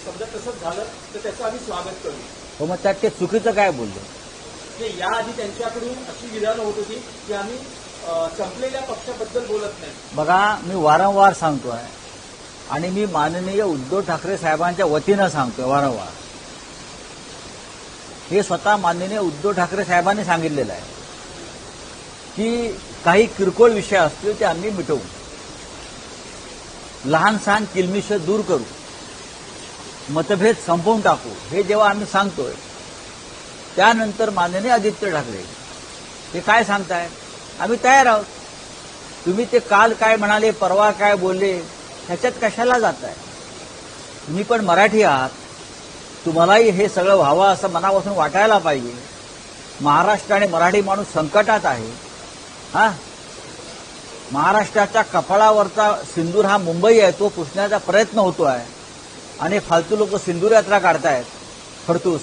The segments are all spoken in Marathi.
समजा तसंच झालं तर त्याचं आम्ही स्वागत करू. हो, मग त्यात ते चुकीचं काय बोललो? म्हणजे याआधी त्यांच्याकडून अशी विधानं होत होती की आम्ही संपलेल्या पक्षाबद्दल बोलत नाही. बघा, मी वारंवार सांगतोय आणि मी माननीय उद्धव ठाकरे साहेबांच्या वतीनं सांगतोय वारंवार, हे स्वतः माननीय उद्धव ठाकरे साहेबांनी सांगितलेलं आहे की काही किरकोळ विषय असतील ते आम्ही मिटवू, लहान सहान किलमिश दूर करू, मतभेद संपवून टाकू. हे जेव्हा आम्ही सांगतोय त्यानंतर माननीय आदित्य ठाकरे ते काय सांगताय, आम्ही तयार आहोत. तुम्ही ते काल काय म्हणाले, परवा काय बोलले, ह्याच्यात कशाला जाताय? तुम्ही पण मराठी आहात, तुम्हालाही हे सगळं व्हावं असं मनापासून वाटायला पाहिजे. महाराष्ट्र आणि मराठी माणूस संकटात आहे. महाराष्ट्राच्या कपाळावरचा सिंदूर हा मुंबई आहे, तो पुसण्याचा प्रयत्न होतो आहे आणि फालतू लोक सिंदूर यात्रा काढतायत खडतूस.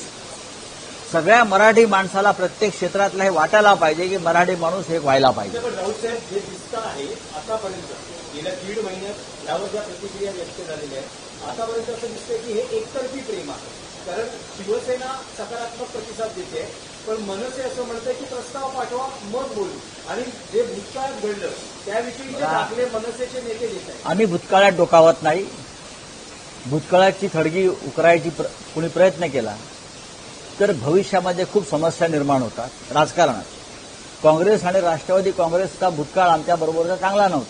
सगळ्या मराठी माणसाला प्रत्येक क्षेत्रातला हे वाटायला पाहिजे की मराठी माणूस हे व्हायला पाहिजे. पण राऊत साहेब, जे दिसतं आहे आतापर्यंत गेल्या 1.5 महिन्यात यावर ज्या प्रतिक्रिया व्यक्त झालेल्या आहेत, आतापर्यंत असं दिसतंय की हे एकतर्फी प्रेम आहे. कारण शिवसेना सकारात्मक प्रतिसाद देते, पण मनसे असं म्हणतंय की प्रस्ताव पाठवा मग बोलू, आणि जे भूतकाळात घडलं त्याविषयीचे दाखले मनसेचे नेते देत आहेत. आम्ही भूतकाळात डोकावत नाही. भूतकाळाची थडगी उकरायची कुणी प्रयत्न केला तर भविष्यामध्ये खूप समस्या निर्माण होतात राजकारणात. काँग्रेस आणि राष्ट्रवादी काँग्रेसचा भूतकाळ आमच्याबरोबरचा चांगला नव्हता.